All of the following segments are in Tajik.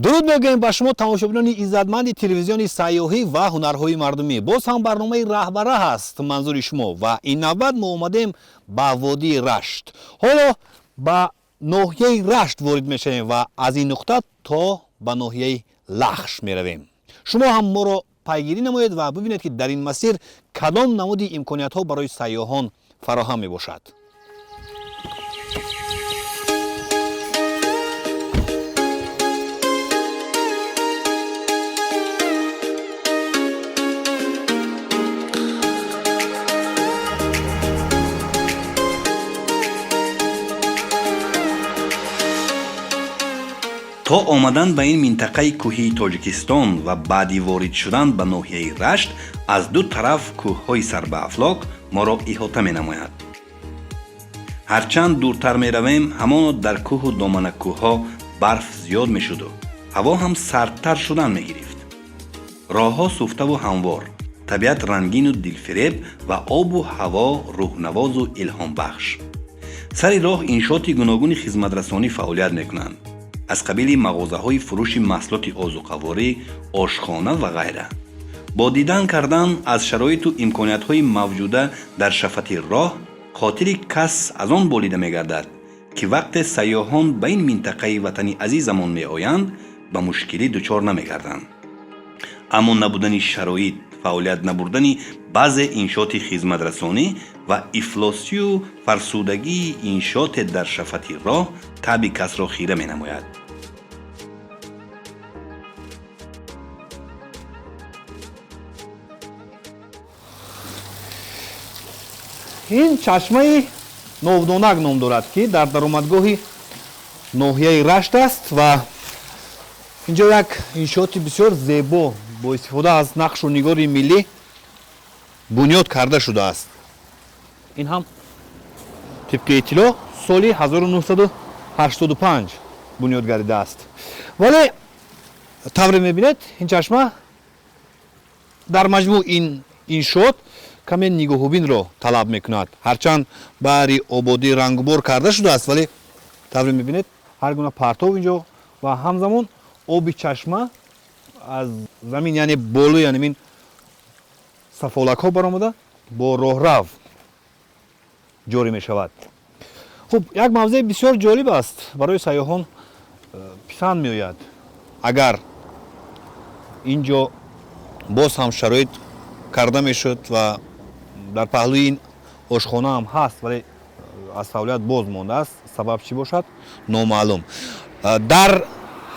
дуруд мегӯем ба шумо тамошобинони иззатманди телевизиони сайёҳӣ ва ҳунарҳои мардумӣ. Боз ҳам барномаи раҳбара ҳаст манзури шумо ва ин навбат мо омадем ба водии Рашт. Ҳоло ба ноҳияи Рашт ворид мешавем ва аз ин нуқта то ба ноҳияи Лахш меравем. Шумо ҳам моро пайгирӣ намоед ва бибинед ки дар ин масир кадом намуди имкониятҳо барои сайёҳон фароҳам мебошад. то омадан ба ин минтақаи кӯҳии тоҷикистон ва баъди ворид шудан ба ноҳияи Рашт аз ду тараф кӯҳҳои сарбаафлок моро иҳота менамояд. ҳарчанд дуртар меравем, ҳамоно дар кӯҳу доманакӯҳҳо барф зиёд мешуду, ҳаво ҳам сардтар шудан мегирифт. роҳҳо суфтаву ҳамвор, табиат рангину дилфиреб ва обу ҳаво рӯҳнавозу илҳомбахш. сари роҳ иншооти гуногуни хизматрасонӣ фаъолият мекунанд, аз қабили мағозаҳои фурӯши маҳсулоти озуқаворӣ, ошхона ва ғайра. бо дидан кардан аз шароиту имкониятҳои мавҷуда дар шафати роҳ, хотири кас аз он болида мегардад, ки вақте сайёҳон ба ин минтақаи ватани азизамон меоянд, ба мушкилӣ дучор намегарданд. аммо набудани шароит, фаъолият набурдани баъзе иншооти хизматрасонӣ ва ифлосию фарсудагии иншооте дар шафати роҳ таъби касро хира менамояд. ин чашмаи новдонак ном дорад, ки дар даромадгоҳи ноҳияи Рашт аст ва инҷо як иншооти бисёр зебо бо истифода аз нақшу нигори миллӣ бунёд карда шудааст. ин ҳам тибқи иттилоъ соли 1985 бунёд гардидааст. вале тавре мебинед, ин чашма дар маҷмӯъ ин иншоот каме нигоҳубинро талаб мекунад. ҳарчанд баҳри ободӣ рангубор карда шудааст, вале тавре мебинед ҳар гуна партов инҷо ва ҳамзамон оби чашма аз замин, яъне болои анмин сафолакҳо баромада бо роҳрав ҷорӣ мешавад. хуб, як мавзеъ бисёр ҷолиб аст, барои сайёҳон писанд меояд. агар инҷо боз ҳам шароит карда мешуд ва дар паҳлӯи ин ошхона ҳам ҳаст, вале аз фаъолият боз мондааст, сабаб чӣ бошад номаълум. дар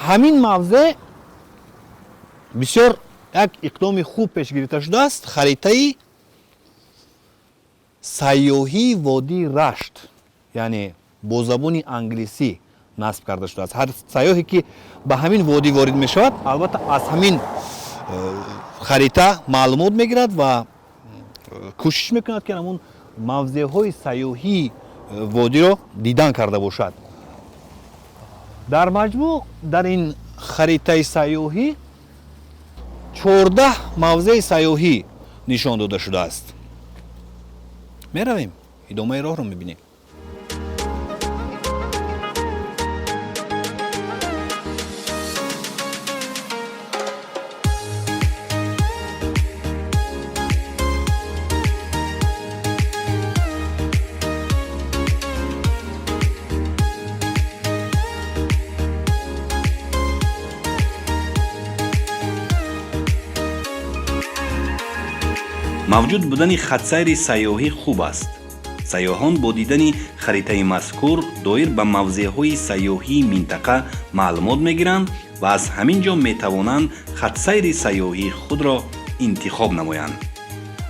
ҳамин мавзеъ бисёр як иқдоми хуб пеш гирифта шудааст. харитаи сайёҳии водии Рашт, яъне бо забони англисӣ насб карда шудааст. ҳар сайёҳе ки ба ҳамин водӣ ворид мешавад, албатта аз ҳамин харита маълумот мегирад ва кӯшиш мекунад ки ҳамон мавзеъҳои сайёҳии водиро дидан карда бошад. дар маҷмӯъ дар ин харитаи сайёҳӣ 14 мавзеъи сайёҳӣ нишон дода шудааст. меравем, идомаи роҳро мебинем. мавҷуд будани хатсайри сайёҳӣ хуб аст. сайёҳон бо дидани харитаи мазкур доир ба мавзеъҳои сайёҳии минтақа маълумот мегиранд ва аз ҳамин ҷо метавонанд хатсайри сайёҳии худро интихоб намоянд.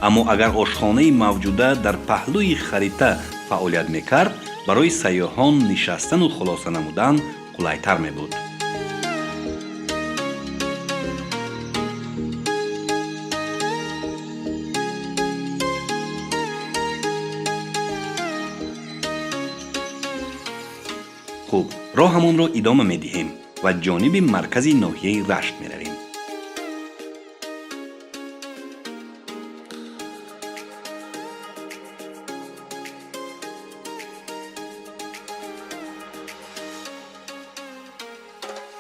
аммо агар ошхонаи мавҷуда дар паҳлӯи харита фаъолият мекард, барои сайёҳон нишастану хулоса намудан қулайтар мебуд. хуб, роҳамонро идома медиҳем ва ҷониби маркази ноҳияи Рашт меравем.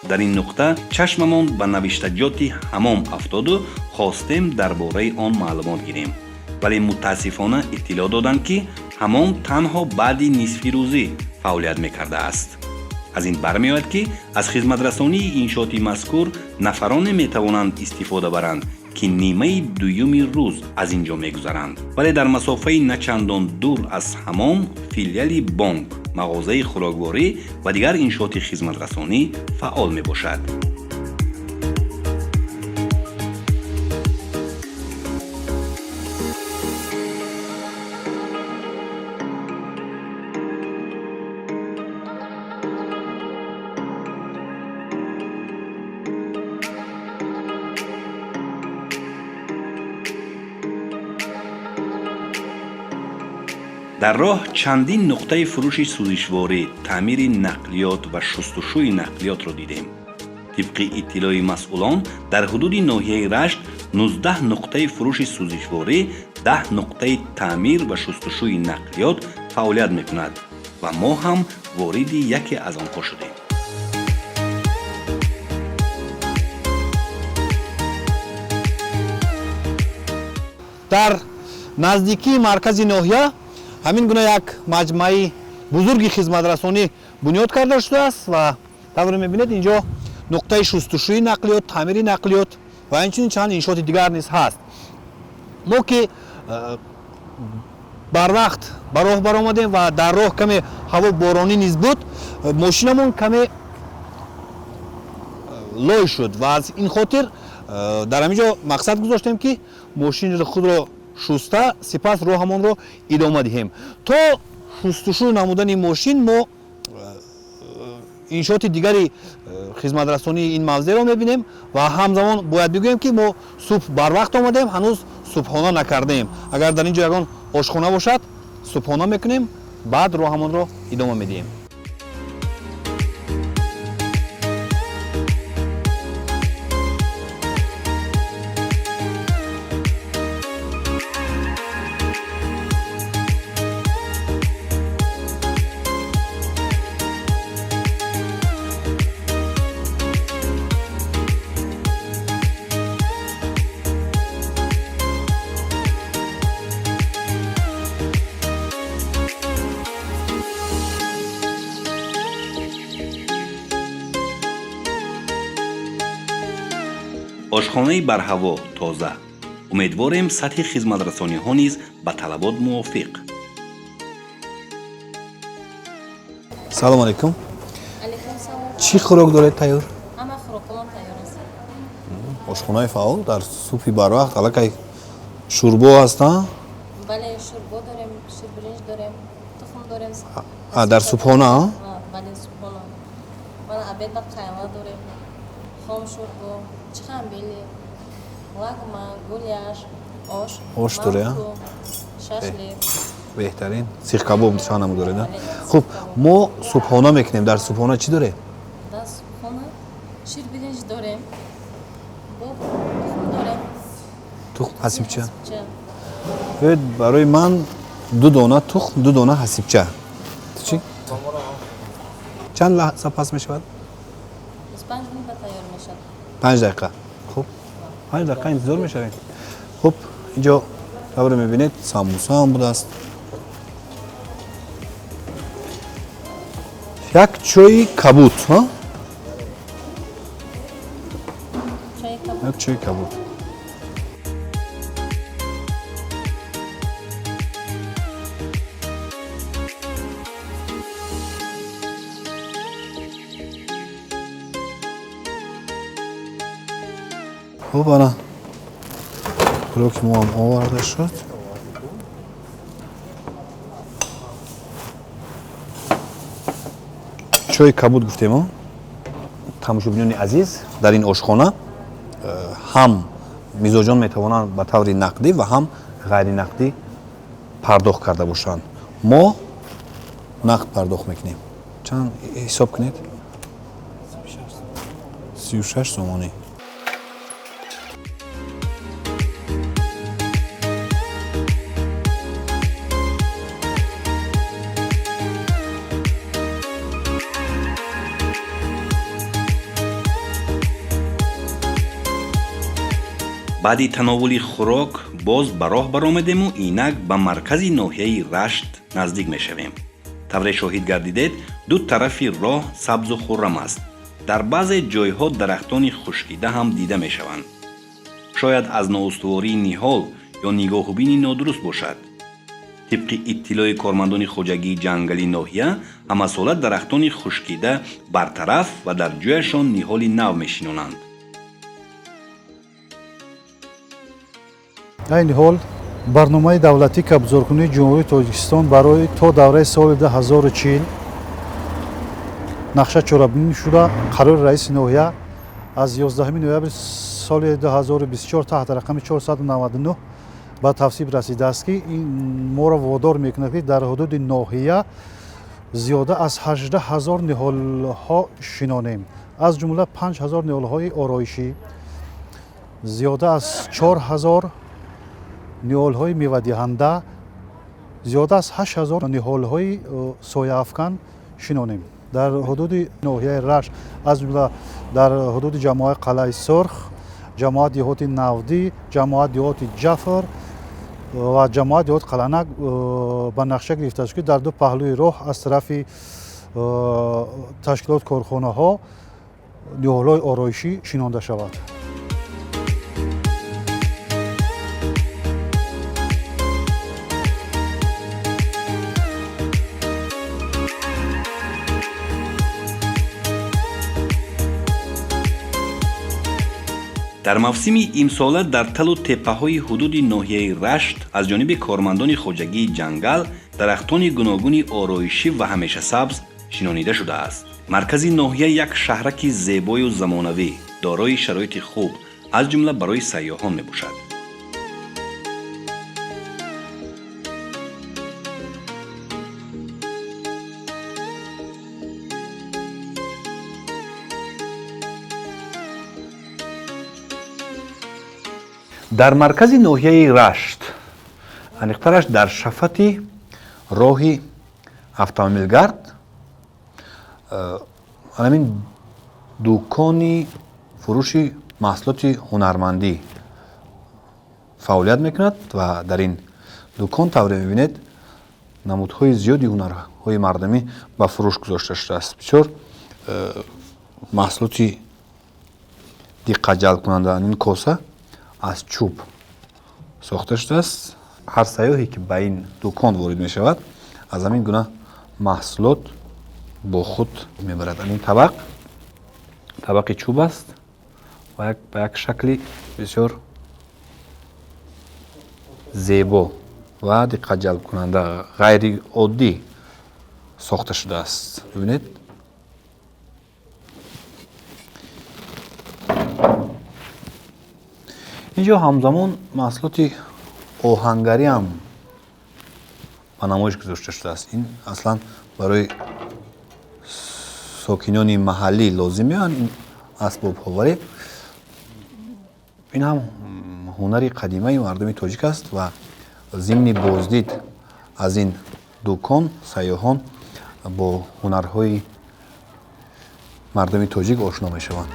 дар ин нуқта чашмамон ба навиштаҷоти ҳамом афтоду хостем дар бораи он маълумот гирем, вале мутаассифона иттилоъ доданд, ки ҳамом танҳо баъди нисфи рӯзӣ фаъолият мекардааст. аз ин бармеояд, ки аз хизматрасонии иншооти мазкур нафароне метавонанд истифода баранд, ки нимаи дуюми рӯз аз ин ҷо мегузаранд, вале дар масофаи начандон дур аз ҳамом филиали бонк, мағозаи хӯрокворӣ ва дигар иншооти хизматрасонӣ фаъол мебошад. дар роҳ чандин нуқтаи фурӯши сӯзишворӣ, таъмири нақлиёт ва шустушӯи нақлиётро дидем. тибқи иттилои масъулон, дар ҳудуди ноҳияи Рашт 19 нуқтаи фурӯши сӯзишворӣ, 10 нуқтаи таъмир ва шустушӯи нақлиёт фаъолият мекунад ва мо ҳам вориди яке аз онҳо шудем. дар наздикии маркази ноҳия ҳамин гуна як маҷмӯаи бузурги хизматрасонӣ бунёд карда шудааст ва тавре мебинед инҷо нуқтаи шустушӯи нақлиёт, таъмири нақлиёт ва инчунин чанд иншооти дигар низ ҳаст. мо ки барвақт ба роҳ баромадем ва дар роҳ каме ҳаво боронӣ низ буд, мошинамон каме лой шуд ва аз ин хотир дар ҳамин ҷо мақсад гузоштем, ки мошини худро шуста сипас роҳамонро идома диҳем. То шустушӯ намудани мошин мо иншооти дигари хизматрасонии ин мавзеъро мебинем ва ҳамзамон бояд бигӯем, ки мо субҳ барвақт омадем, ҳанӯз субҳона накардаем. агар дар ин ҷо ягон ошхона бошад, субҳона мекунем, баъд роҳамонро идома медиҳем. ошхонаи барҳаво тоза. умедворем сатҳи хизматрасониҳо низ ба талабот мувофиқ. салом алейкум. чӣ хӯрок доред тайёр? ҳама хӯрокҳоам тайёр аст. ошхонаи фаъол дар субҳи барвақт аллакай шӯрбо ҳаста? бале шӯрбо дорем, ширбиринҷ дорем, тухм дорем. дар субҳона? бале субҳона. мана абеда қайла дорем, хом шӯрбо, чиханбели, лагма, гуляш, ош доред? шашлик. беҳтарин. сих кабоб чанам доред? хуб, мо субҳона мекунем. дар субҳона чӣ доред? дар субҳона ширбиринҷ дорем, тухм дорем. тухм ҳасибча. Ҳасибча. барои ман 2 дона тухм, 2 дона ҳасибча. чӣ? чанд лаҳза пас мешавад? 25 минута тайёр мешавад. 5 дақиқа. хуб, 5 дақиқа интизор мешавем. хуб, инҷо тавре мебинед самбуса ҳам будааст. як чойи кабуд, ҳа? Чай кабуд. як чойи кабуд. хуб, ана хӯроки мо ҳам оварда шуд. чойи кабуд гуфтем. тамошобинони азиз, дар ин ошхона ҳам мизоҷон метавонанд ба таври нақдӣ ва ҳам ғайринақдӣ пардохт карда бошанд. мо нақд пардохт мекунем. чанд ҳисоб кунед? 36 сомонӣ. баъди тановули хӯрок боз ба роҳ баромадему инак ба маркази ноҳияи Рашт наздик мешавем. тавре шоҳид гардидед, ду тарафи роҳ сабзу хуррам аст. дар баъзе ҷойҳо дарахтони хушкида ҳам дида мешаванд. шояд аз ноустувории ниҳол ё нигоҳубини нодуруст бошад. тибқи иттилои кормандони хоҷагии ҷангали ноҳия, ҳамасола дарахтони хушкида бартараф ва дар ҷояшон ниҳоли нав мешинонанд. айни ҳол барномаи давлатии кабзоркунии ҷумҳурии Тоҷикистон барои то давраи соли 2040 нақша чорабинӣ шуда қарори раиси ноҳия аз 11 ноябри соли 2024 таҳт рақами 499 ба тавсиб расидааст, ки ин моро водор мекунад, ки дар ҳудуди ноҳия зиёда аз 18 000 ниҳолҳо шинонем. аз ҷумла 5 000 ниҳолҳои ороишӣ, зиёда аз 4 000 ниҳолҳои мевадиҳанда, зиёда аз 8 000 ниҳолҳои сояафкан шинонем. дар ҳудуди ноҳияи Рашт, аз ҷумла дар ҳудуди ҷамоаи Қалъаи Сурх, ҷамоат деҳоти Навдӣ, ҷамоат деҳоти Ҷафр ва ҷамоат деҳоти Қалъанак ба нақша гирифтааст, ки дар ду паҳлӯи роҳ аз тарафи ташкилот корхонаҳо ниҳолҳои ороишӣ шинонда шавад. дар мавсими имсола дар талу теппаҳои ҳудуди ноҳияи Рашт аз ҷониби кормандони хоҷагии ҷангал дарахтони гуногуни ороишӣ ва ҳамешасабз шинонида шудааст. маркази ноҳия як шаҳраки зебою замонавӣ дорои шароити хуб аз ҷумла барои сайёҳон мебошад. дар маркази ноҳияи Рашт, аниқтараш дар шафати роҳи автомобилгард, ҳамин дукони фурӯши маҳсулоти ҳунармандӣ фаъолият мекунад ва дар ин дукон тавре мебинед намудҳои зиёди ҳунарҳои мардумӣ ба фурӯш гузошта шудааст. бисёр маҳсулоти диққатҷалбкунанда. ин коса аз чӯб сохта шудааст. ҳар сайёҳе ки ба ин дукон ворид мешавад, аз ҳамин гуна маҳсулот бо худ мебарад. ин табақи чӯб аст ва ба як шакли бисёр зебо ва диққатҷалбкунанда, ғайриоддӣ сохта шудааст. бибинед, инҷо ҳамзамон маҳсулоти оҳангариам ба намоиш гузошта шудааст. ин аслан барои сокинони маҳаллӣ лозим меоянд ин асбобҳо, вале ин ҳам ҳунари қадимаи мардуми тоҷик аст ва зимни боздид аз ин дукон сайёҳон бо ҳунарҳои мардуми тоҷик ошно мешаванд.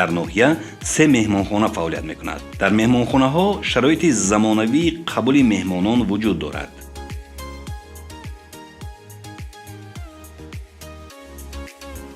дар ноҳия 3 меҳмонхона фаъолият мекунад. дар меҳмонхонаҳо шароити замонавии қабули меҳмонон вуҷуд дорад.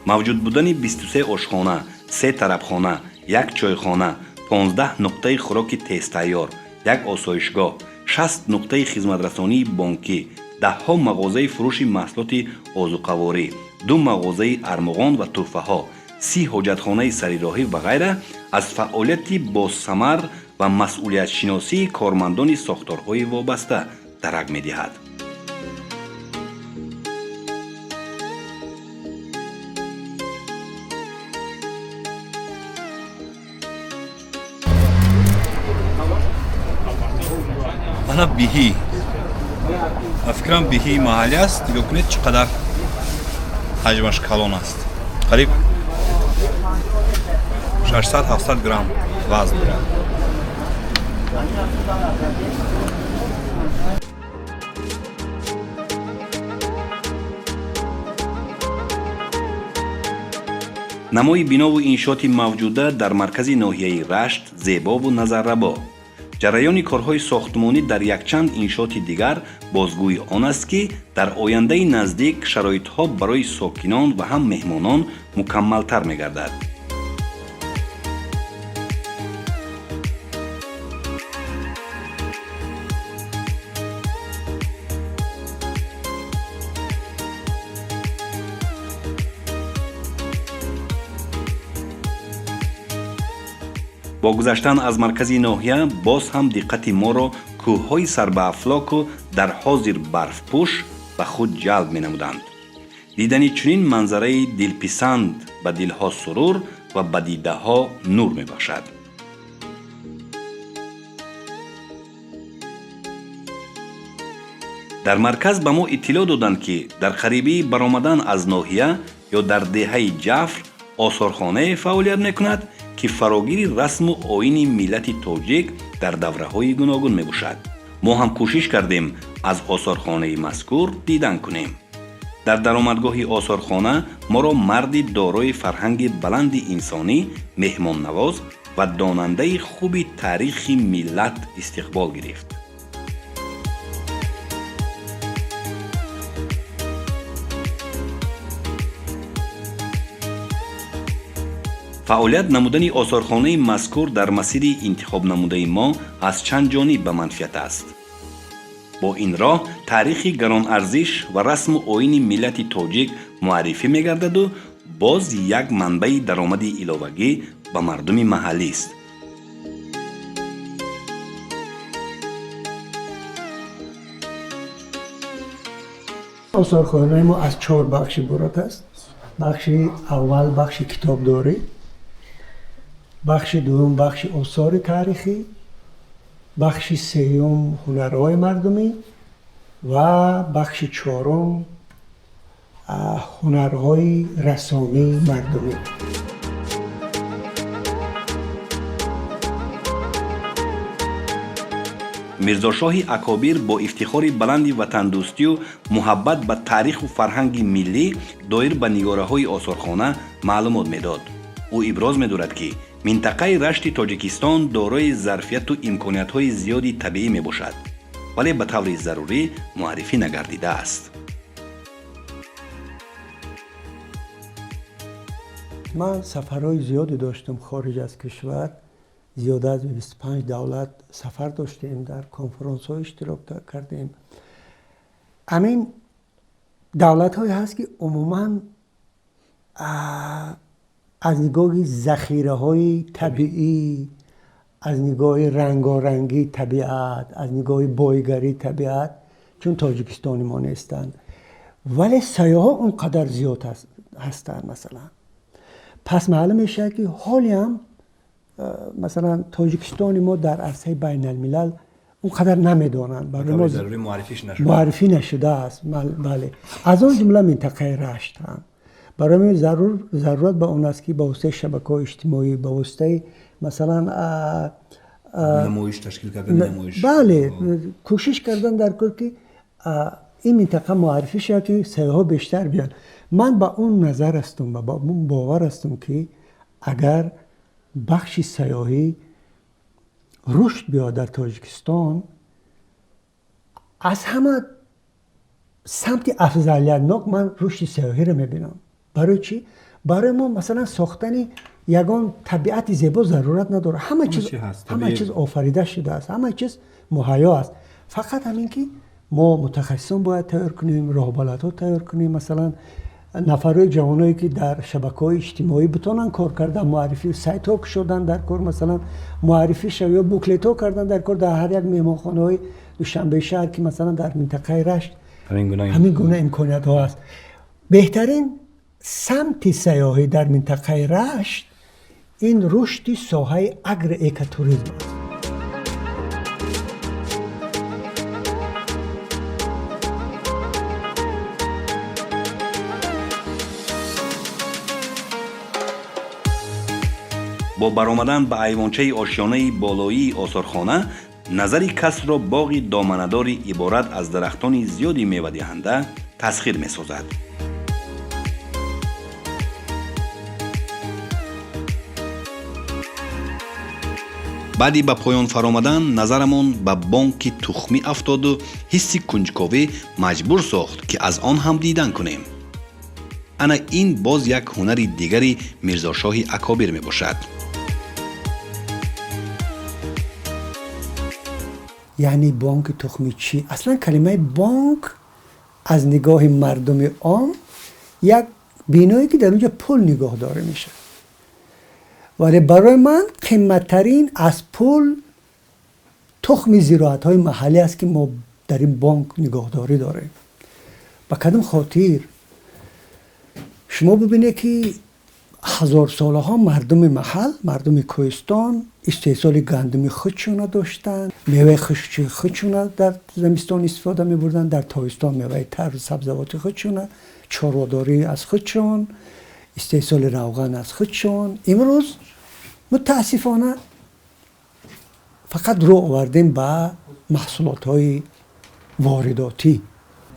мавҷуд будани 23 ошхона, 3 тарабхона, 1 чойхона, 15 нуқтаи хӯроки тезтайёр, 1 осоишгоҳ, 60 нуқтаи хизматрасонии бонкӣ, даҳҳо мағозаи фурӯши маҳсулоти озуқаворӣ, 2 мағозаи армуғон ва тӯҳфаҳо, 30 ҳоҷатхонаи сарироҳӣ ва ғайра аз фаъолияти босамар ва масъулиятшиносии кормандони сохторҳои вобаста дарак медиҳад. ана биҳӣ. Фикрам биҳӣ маҳаллӣ аст. Нигоҳ кунед чӣ қадар ҳаҷмаш калон аст. Қариб 600-700 грамм вазн дорад. намои бинову иншооти мавҷуда дар маркази ноҳияи Рашт зебову назаррабо. ҷараёни корҳои сохтмонӣ дар якчанд иншооти дигар бозгӯи он аст, ки дар ояндаи наздик шароитҳо барои сокинон ва ҳам меҳмонон мукаммалтар мегардад. бо гузаштан аз маркази ноҳия боз ҳам диққати моро кӯҳҳои сарбаафлоку дар ҳозир барфпӯш ба худ ҷалб менамуданд. дидани чунин манзараи дилписанд ба дилҳо сурур ва ба дидаҳо нур мебахшад. дар марказ ба мо иттилоъ доданд, ки дар қарибии баромадан аз ноҳия ё дар деҳаи ҷафр осорхонае фаъолият мекунад, ки фарогири расму оини миллати тоҷик дар давраҳои гуногун мебошад. мо ҳам кӯшиш кардем аз осорхонаи мазкур дидан кунем. дар даромадгоҳи осорхона моро марди дорои фарҳанги баланди инсонӣ, меҳмоннавоз ва донандаи хуби таърихи миллат истиқбол гирифт. фаъолият намудани осорхонаи мазкур дар масири интихобнамудаи мо аз чанд ҷониб ба манфиат аст. бо ин роҳ таърихи гаронарзиш ва расму оини миллати тоҷик муаррифӣ мегардаду боз як манбаи даромади иловагӣ ба мардуми маҳаллист. осорхонаи мо аз 4 бахш иборат аст. бахши аввал бахши китобдорӣ, бахши дуюм бахши осори таърихӣ, бахши сеюм ҳунарҳои мардумӣ ва бахши чорум ҳунарҳои расомии мардумӣ. мирзошоҳи акобир бо ифтихори баланди ватандӯстию муҳаббат ба таъриху фарҳанги миллӣ доир ба нигораҳои осорхона маълумот медод. ӯ иброз медорад, ки минтақаи Рашти Тоҷикистон дорои зарфияту имкониятҳои зиёди табиӣ мебошад, вале ба таври зарурӣ муаррифӣ нагардидааст. ман сафарҳои зиёде доштам хориҷ аз кишвар. зиёда аз 25 давлат сафар доштем, дар конферансҳо иштирок кардем. амин давлатҳое ҳаст, ки умуман аз нигоҳи захираҳои табиӣ, аз нигоҳи рангоранги табиат, аз нигоҳи бойгарии табиат, чун тоҷикистони мо нестанд, вале сайёҳо он қадар зиёд ҳастанд. масалан пас маълум мешавад, ки ҳолиам масалан тоҷикистони мо дар арсаи байналмилал он қадар намедонанд, барои мо муаррифӣ нашудааст. бале аз он ҷумла минтақаи Рашт ҳам барои мо зарурат ба он аст, ки ба воситаи шабакаҳои иҷтимоӣ, ба воситаи масалан намоиш ташкил кардан, бале кӯшиш кардан дар кор, ки ин минтақа муаррифӣ шавад, ки сайёҳо бештар биёнд. ман ба он назар ҳастам, ба он бовар ҳастам, ки агар бахши сайёҳӣ рушд биёд дар Тоҷикистон, аз ҳама самти афзалиятнок ман рушди сайёҳиро мебинам. барои чӣ? барои мо масалан сохтани ягон табиати зебо зарурат надорад. ҳама чиз офарида шудааст, ҳама чиз муҳайё аст. фақат ҳамин, ки мо мутахассисон бояд тайёр кунем, роҳбалатҳо тайёр кунем, масалан нафарои ҷавоное, ки дар шабакаҳои иҷтимоӣ битонанд кор кардан, муаррифӣ сайтҳо кушодан дар кор, масалан муаррифӣ шав ё буклетҳо кардан дар кор дар ҳар як меҳмонхонаҳои душанбеи шаҳр, ки масалан дар минтақаи Рашт ҳамин гуна имкониятҳо ҳаст. беҳтарин самти сайёҳӣ дар минтақаи Рашт ин рушди соҳаи агроэкотуризм аст. бо баромадан ба айвончаи ошёнаи болоии осорхона назари касро боғи доманадори иборат аз дарахтони зиёди мевадиҳанда тасхир месозад. баъди ба поён фаромадан назарамон ба бонки тухмӣ афтоду ҳисси кунҷковӣ маҷбур сохт ки аз он ҳам дидан кунем. ана ин боз як ҳунари дигари мирзошоҳи акобир мебошад. یعنی بانک تخمی چی؟ اصلا کلمه بانک از نگاه مردم عام یک بینایی که در اونجا پول نگاه داره میشه، ولی برای من قیمتترین از پول تخم زراعت های محلی است که ما در این بانک نگاهداری داریم. به کدام خاطر؟ شما ببینید که هزار ساله ها مردم محل، مردم کوهستان استحصال گندم خودشون داشتن، میوه خودشون در زمستان استفاده می بردن، در تابستان میوه تر و سبزوات خودشون، چاره‌داری از خودشون، استحصال روغن از خودشون. امروز متاسفانه فقط رو آوردیم به محصولات های وارداتی.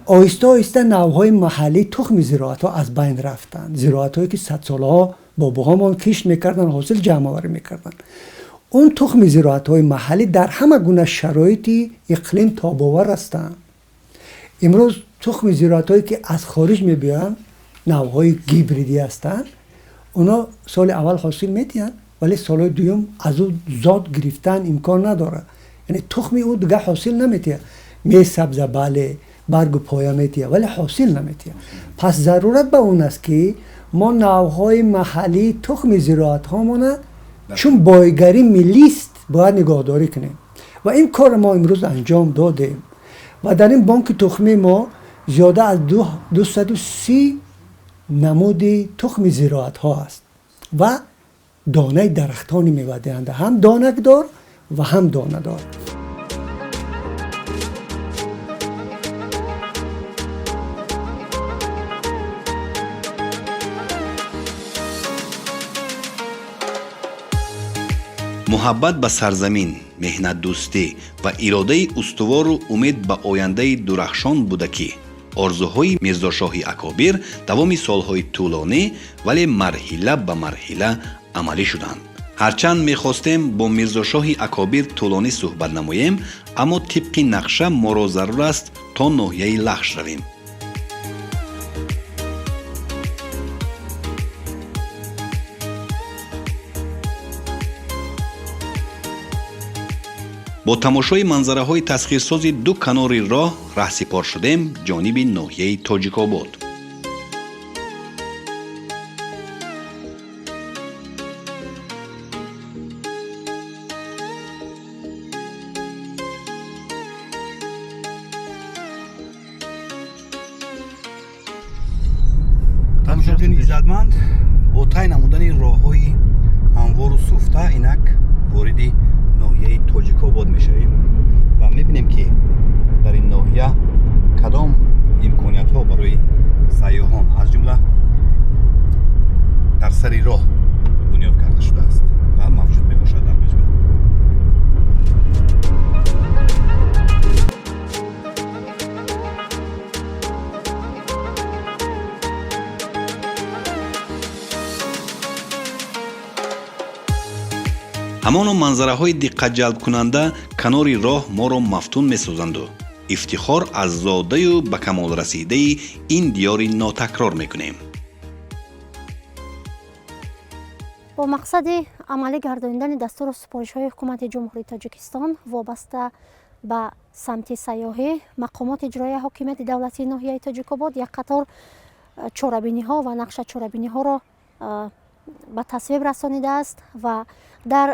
آهسته آهسته نوهای محلی تخم زراعت ها از بین رفتن. زراعت هایی که 100 ساله ها باباهامان کشت میکردن، حاصل جمع آوری میکردن. اون تخم زراعت های محلی در همه گونه شرایطی اقلیم تاب‌آور هستند. امروز تخم زراعت هایی که از خارج میبیان، نوهای گیبریدی هستند، اونا سال اول حاصل میدین ولی سال دوم از اون زاد گرفتن امکان نداره. یعنی تخم او دیگه حاصل نمیده. می سبز بله، برگ و پایه میتیه ولی حاصل نمیتیه. پس ضرورت به اون است که ما نوهای محلی تخم زراعت هامونه چون بایگری ملیست باید نگاهداری کنیم و این کار ما امروز انجام دادیم و در این بانک تخمی ما زیاده از 230 نمود تخم زراعت ها است و دانه درختانی میوه دهنده، هم دانکدار و هم دانه دار. муҳаббат ба сарзамин, меҳнатдӯстӣ ва иродаи устувору умед ба ояндаи дурахшон буда ки орзуҳои мирзошоҳи акобир давоми солҳои тӯлонӣ вале марҳила ба марҳила амалӣ шуданд. ҳарчанд мехостем бо мирзошоҳи акобир тӯлонӣ суҳбат намоем, аммо тибқи нақша моро зарур аст то ноҳияи лахш равем. бо тамошои манзараҳои тасхирсози ду канори роҳ раҳсипор шудем ҷониби ноҳияи тоҷикобод. тамошобини иззатманд, бо тай намудани роҳҳои ҳамвору суфта инак вориди ноҳияи тоҷикобод мешавем ва мебинем ки дар ин ноҳия кадом имкониятҳо барои сайёҳон аз ҷумла дар сари роҳ бунёд карда шудааст ва мавҷуд мебошад дар маҷмӯъ. ҳамоно манзараҳои диққатҷалбкунанда канори роҳ моро мафтун месозанду ифтихор аз зодаю ба камолрасидаи ин диёри нотакрор мекунем. бо мақсади амалӣ гардониндани дастуру супоришҳои ҳукумати ҷумҳурии Тоҷикистон вобаста ба самти сайёҳӣ, мақомоти иҷроия ҳокимияти давлатии ноҳияи Тоҷикобод як қатор чорабиниҳо ва нақша чорабиниҳоро ба тасвиб расонидааст ва дар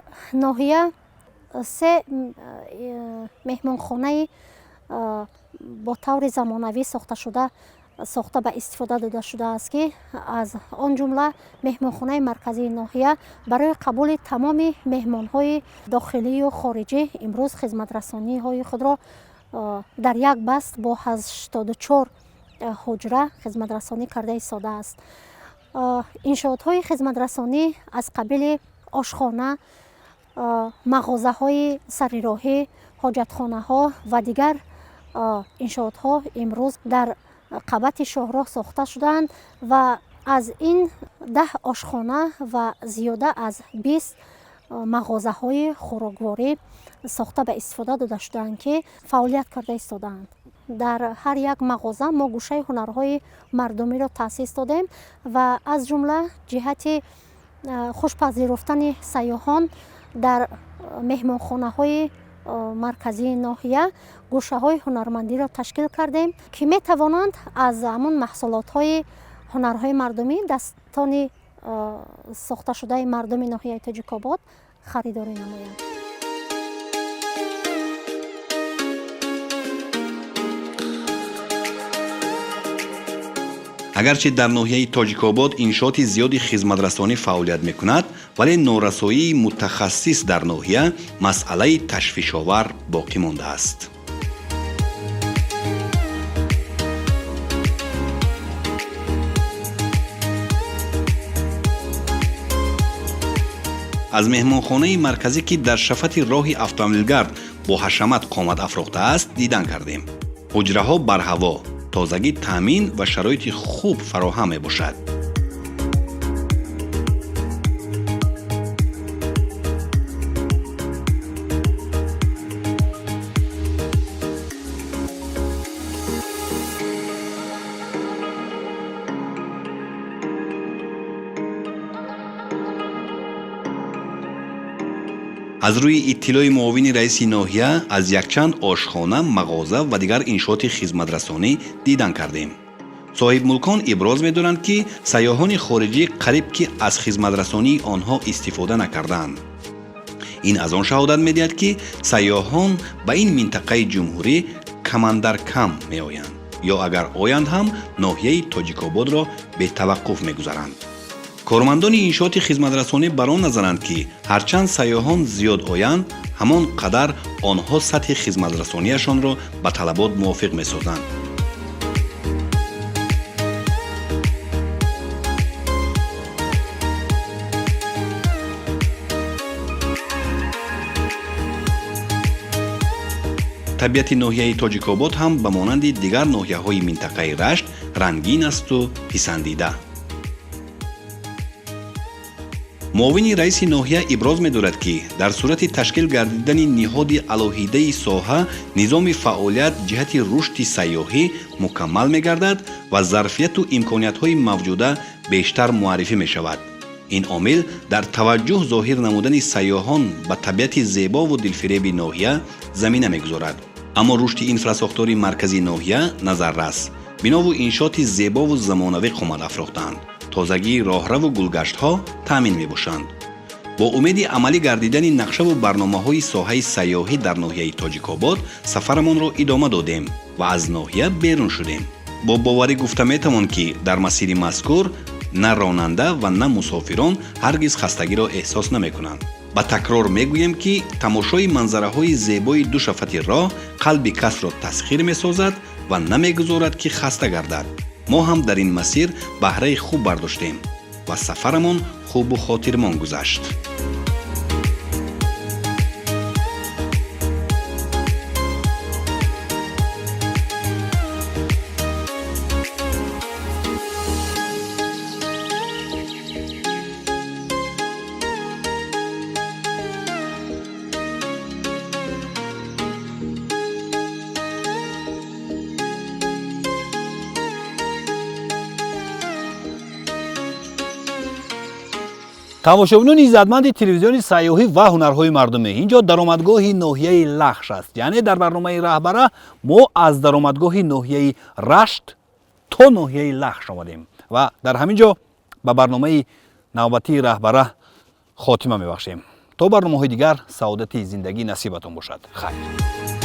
ноҳия 3 меҳмонхонаи бо таври замонавӣ сохта ба истифода дода шудааст ки аз он ҷумла меҳмонхонаи марказии ноҳия барои қабули тамоми меҳмонҳои дохилию хориҷӣ имрӯз хизматрасониҳои худро дар як баст бо 84 ҳуҷра хизматрасонӣ карда истодааст. иншоотҳои хизматрасонӣ аз қабили آشخانه، مغازه‌های سریراهی، حاجتخانه‌ها و دیگر انشاءات‌ها امروز در قبط شاهراه ساخته شدند و از این 10 آشخانه و زیاده از 20 مغازه‌های خوراکواری ساخته به استفاده داده شدند که فعالیت کرده ایستادند. در هر یک مغازه ما گوشه هنرهای مردمی را تأسیس دادیم و از جمله جهت خوشپذیرفتن سیاحان در مهمانخانه‌های مرکزی ناحیه گوشه های هنرمندی را تشکیل کردیم که می توانند از همون محصولات های هنرهای مردمی دستان ساخته شده مردم ناحیه تاجیک‌آباد خریداری نمایند. اگرچه در ناحیه تاجیک‌آباد انشاءات زیادی خدمترسانی فعالیت میکند، ولی نورسایی متخصص در ناحیه مسئله تشویش‌آور باقی مانده است. از مهمانخانه مرکزی که در شفت راه автомобилгард با حشمت قامت افروخته است دیدن کردیم. حجره‌ها بر هوا، تازگی تامین و شرایط خوب فراهم می باشد. از روی اطلاع معاون رئیس ناحیه از یکچند آشخانه، مغازه و دیگر انشاءات خدمترسانی دیدن کردیم. صاحب ملکان ابراز می‌دارند که سیاحان خارجی قریب که از خدمترسانی آنها استفاده نکردند. این از آن شهادت می‌دهد که سیاحان به این منطقه جمهوری کماندر کم می‌آیند یا اگر آیند هم ناحیه تاجیک‌آباد را به توقف می‌گذارند. کارمندان انشاءات خدمترسانی بر آن نظرند که هرچند سیاحان زیاد آیند، همان قدر آنها سطح خدمترسانیشان را به طلبات موافق می‌سازند. طبیعت ناحیه تاجیک‌آباد هم به مانند دیگر ناحیه‌های منطقه رشت رنگین است و پسندیده. معاون رئیس ناحیه ابراز می‌دارد که در صورت تشکیل گردیدن نهاد الهیده ساحه نظام فعالیت جهت رشد سیاحی مکمل می‌گردد و ظرفیت و امکانیت‌های موجوده بیشتر معرفی می‌شود. این عامل در توجه ظاهر نمودن سیاحان به طبیعت زیبا و دلفریب ناحیه زمینه می‌گذارد. اما رشد اینفراستراکتور مرکزی ناحیه نظررس بنا و انشاءات زیبا و زمانوی قامت افروختند. تازگی راهرو و گلگشت‌ها تامین می‌باشند. با امید عملی گردیدن نقشه و برنامه‌های ساحه سیاحی در ناحیه تاجیک‌آباد سفرمان را ادامه دادیم و از ناحیه بیرون شدیم. با باوری گفته می‌توان که در مسیر مذکور نه راننده و نه مسافران هرگز خستگی را احساس نمی‌کنند. با تکرار می‌گویم که تماشای منظره‌های زیبای دو شفت راه قلب کس را تسخیر می‌سازد و نمی‌گذارد که خسته گردد. ما هم در این مسیر بهره خوب برداشتیم و سفرمان خوب و خاطرمان گذشت. тамошобинон иззатманди телевизиони сайёҳӣ ва ҳунарҳои мардумӣ, инҷо даромадгоҳи ноҳияи лахш аст. яъне дар барномаи раҳбара мо аз даромадгоҳи ноҳияи рашт то ноҳияи лахш омадем ва дар ҳамин ҷо ба барномаи навбатии раҳбара хотима мебахшем. то барномаҳои дигар саодати зиндагӣ насибатон бошад. хайр.